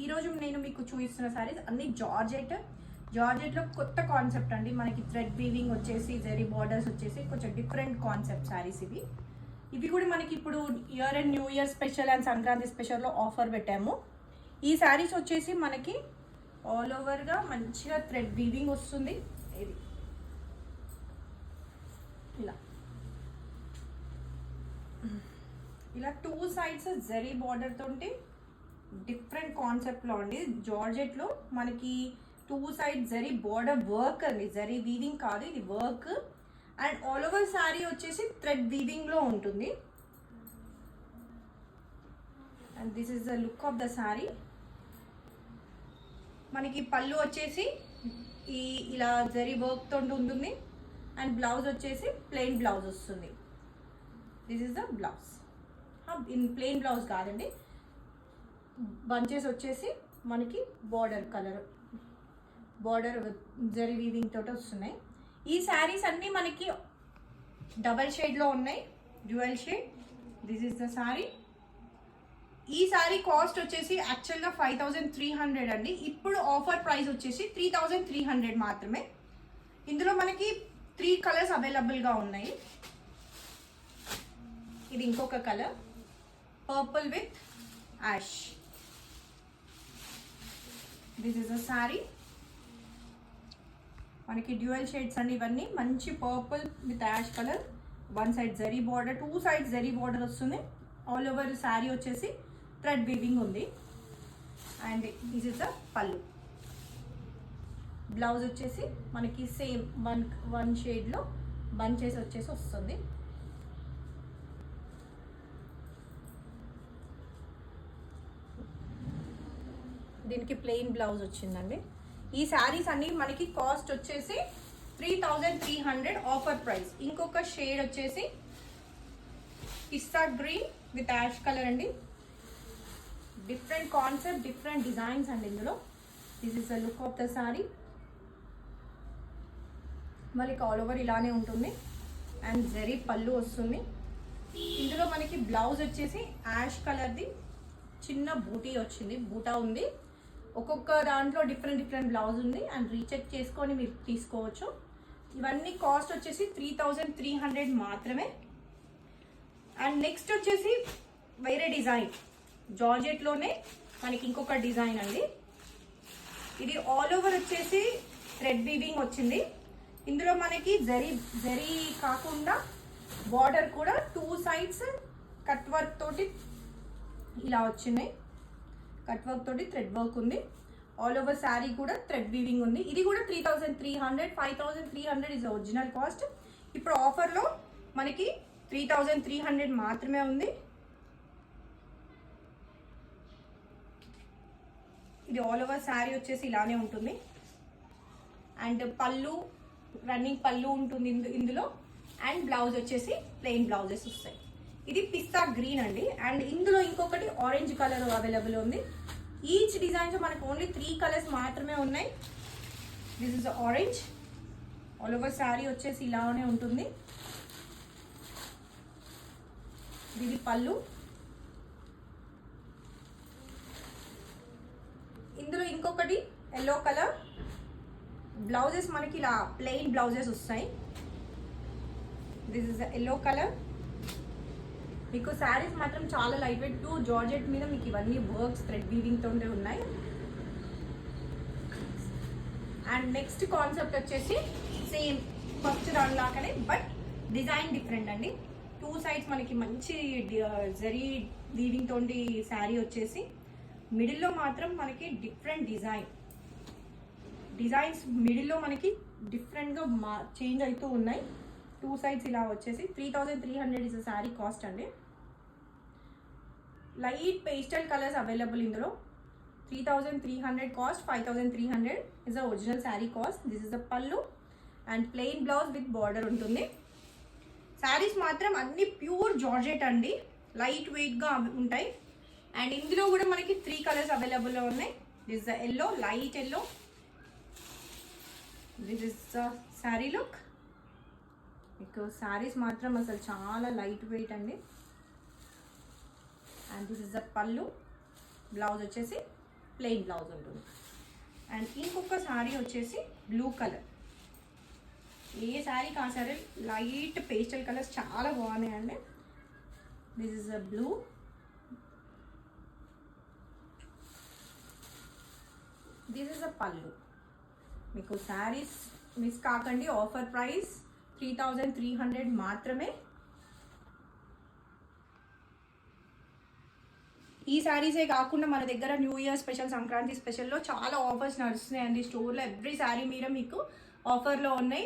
ఈరోజు నేను మీకు చూపిస్తున్న సారీస్ అన్ని జార్జెట్లో కొత్త కాన్సెప్ట్ అండి. మనకి థ్రెడ్ వీవింగ్ వచ్చేసి జరీ బార్డర్స్ వచ్చేసి కొంచెం డిఫరెంట్ కాన్సెప్ట్ సారీస్ ఇవి కూడా మనకి ఇప్పుడు year and new year special and Sankranti స్పెషల్లో ఆఫర్ పెట్టాము. ఈ సారీస్ వచ్చేసి మనకి ఆల్ ఓవర్గా మంచిగా థ్రెడ్ వీవింగ్ వస్తుంది. ఇది ఇలా టూ సైడ్స్ జరీ బార్డర్ తోటి డిఫరెంట్ కాన్సెప్ట్లో అండి. జార్జెట్లో మనకి two side zari border work అండి, జరీ వీవింగ్ కాదు, ఇది work. And all over sari వచ్చేసి థ్రెడ్ వీవింగ్లో ఉంటుంది. And this is the look of the sari. మనకి పళ్ళు వచ్చేసి ఇలా జరీ వర్క్ తోటి ఉంటుంది. అండ్ బ్లౌజ్ వచ్చేసి ప్లెయిన్ బ్లౌజ్ వస్తుంది. This is the blouse. In plain blouse కాదండి, బంచెస్ వచ్చేసి మనకి border colour, border zari weaving తోటి వస్తున్నాయి. ఈ శారీస్ అన్నీ మనకి డబల్ షేడ్లో ఉన్నాయి, dual shade. This is the sari. ఈ శారీ కాస్ట్ వచ్చేసి యాక్చువల్గా 5300 అండి. ఇప్పుడు ఆఫర్ ప్రైస్ వచ్చేసి 3300 మాత్రమే. ఇందులో మనకి 3 కలర్స్ అవైలబుల్గా ఉన్నాయి. ఇది ఇంకొక colour, purple with ash. This is a sari. మనకి డ్యూయల్ షేడ్స్ అండి ఇవన్నీ. మంచి purple with ash colour, one side zari border, two side zari border వస్తుంది. ఆల్ ఓవర్ శారీ వచ్చేసి థ్రెడ్ వీవింగ్ ఉంది. And this is the pallu. Blouse వచ్చేసి మనకి సేమ్ వన్ షేడ్లో బంచెస్ వచ్చేసి వస్తుంది. దీనికి ప్లెయిన్ బ్లౌజ్ వచ్చిందండి. ఈ శారీస్ అన్ని మనకి కాస్ట్ వచ్చేసి 3300 ఆఫర్ ప్రైస్. ఇంకొక షేడ్ వచ్చేసి పిస్తా గ్రీన్ విత్ యాష్ కలర్ అండి. డిఫరెంట్ కాన్సెప్ట్, డిఫరెంట్ డిజైన్స్ అండి ఇందులో. This is the look of the sari. మనకి ఆల్ ఓవర్ ఇలానే ఉంటుంది. అండ్ జరీ పళ్ళు వస్తుంది. ఇందులో మనకి బ్లౌజ్ వచ్చేసి యాష్ కలర్ది చిన్న బూటీ వచ్చింది, బూటా ఉంది. ఒక్కొక్క దాంట్లో డిఫరెంట్ బ్లౌజ్ ఉంది. అండ్ రీచెక్ చేసుకొని మీరు తీసుకోవచ్చు. ఇవన్నీ కాస్ట్ వచ్చేసి 3300 మాత్రమే. అండ్ నెక్స్ట్ వచ్చేసి వేరే డిజైన్, జార్జెట్లోనే మనకి ఇంకొక డిజైన్ అండి. ఇది ఆల్ ఓవర్ వచ్చేసి థ్రెడ్ వీవింగ్ వచ్చింది. ఇందులో మనకి జరీ కాకుండా బార్డర్ కూడా టూ సైడ్స్ కట్ వర్క్ తోటి ఇలా వచ్చినాయి. కట్ వర్క్ తోటి థ్రెడ్ వర్క్ ఉంది. ఆల్ ఓవర్ శారీ కూడా థ్రెడ్ వీవింగ్ ఉంది. ఇది కూడా 3300. 5300 ఇస్ ఒరిజినల్ కాస్ట్. ఇప్పుడు ఆఫర్లో మనకి 3300 మాత్రమే ఉంది. ఇది ఆల్ ఓవర్ శారీ వచ్చేసి ఇలానే ఉంటుంది. అండ్ పళ్ళు, రన్నింగ్ పళ్ళు ఉంటుంది ఇందులో. అండ్ బ్లౌజ్ వచ్చేసి ప్లెయిన్ బ్లౌజెస్ వస్తాయి. ఇది పిస్తా గ్రీన్ అండి. అండ్ ఇందులో ఇంకొకటి ఆరెంజ్ కలర్ అవైలబుల్ ఉంది. ఈచ్ డిజైన్స్ మనకు ఓన్లీ 3 కలర్స్ మాత్రమే ఉన్నాయి. This is orange. All over sari వచ్చేసి ఇలానే ఉంటుంది. ఇది పళ్ళు. ఇందులో ఇంకొకటి ఎల్లో కలర్. బ్లౌజెస్ మనకి ఇలా ప్లెయిన్ బ్లౌజెస్ వస్తాయి. This is yellow colour. మీకు శారీస్ మాత్రం చాలా లైట్ వెయిట్, టూ జార్జెట్ మీద మీకు ఇవన్నీ వర్క్స్ థ్రెడ్ వీవింగ్ తోనే ఉన్నాయి. అండ్ నెక్స్ట్ కాన్సెప్ట్ వచ్చేసి సేమ్ ఫస్ట్ దానిలాగానే బట్ డిజైన్ డిఫరెంట్ అండి. టూ సైడ్స్ మనకి మంచి జరీ వీవింగ్ తోటి శారీ వచ్చేసి మిడిల్లో మాత్రం మనకి డిఫరెంట్ డిజైన్స్ మిడిల్లో మనకి డిఫరెంట్గా చేంజ్ అవుతూ ఉన్నాయి. టూ సైడ్స్ ఇలా వచ్చేసి 3300 ఇస్ శారీ కాస్ట్ అండి. లైట్ పేస్టల్ కలర్స్ అవైలబుల్ ఇందులో. 3300 cost. 5300 is the original sari cost. This is the pallu and plain blouse with border ఉంటుంది. శారీస్ మాత్రం అన్ని ప్యూర్ జార్జెట్ అండి, లైట్ వెయిట్గా ఉంటాయి. అండ్ ఇందులో కూడా మనకి 3 కలర్స్ అవైలబుల్లో ఉన్నాయి. This the yellow, light yellow. This is the sari look. మీకు శారీస్ మాత్రం అసలు చాలా లైట్ వెయిట్ అండి. And this is the pallu. Blouse వచ్చేసి ప్లెయిన్ బ్లౌజ్ ఉంటుంది. అండ్ ఇంకొక శారీ వచ్చేసి బ్లూ కలర్. ఏ శారీ కా సరే లైట్ పేస్టల్ కలర్స్ చాలా బాగున్నాయండి. This is a blue. This is అ పళ్ళు. మీకు శారీస్ మిస్ కాకండి, ఆఫర్ ప్రైస్ 3300 మాత్రమే. ఈ శారీసే కాకుండా మన దగ్గర న్యూ ఇయర్ స్పెషల్, సంక్రాంతి స్పెషల్లో చాలా ఆఫర్స్ నడుస్తున్నాయండి స్టోర్లో. ఎవ్రీ శారీ మీద మీకు ఆఫర్లో ఉన్నాయి.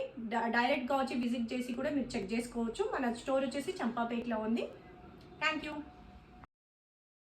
డైరెక్ట్గా వచ్చి విజిట్ చేసి కూడా మీరు చెక్ చేసుకోవచ్చు. మన స్టోర్ వచ్చేసి చంపాపేటలో ఉంది. Thank you.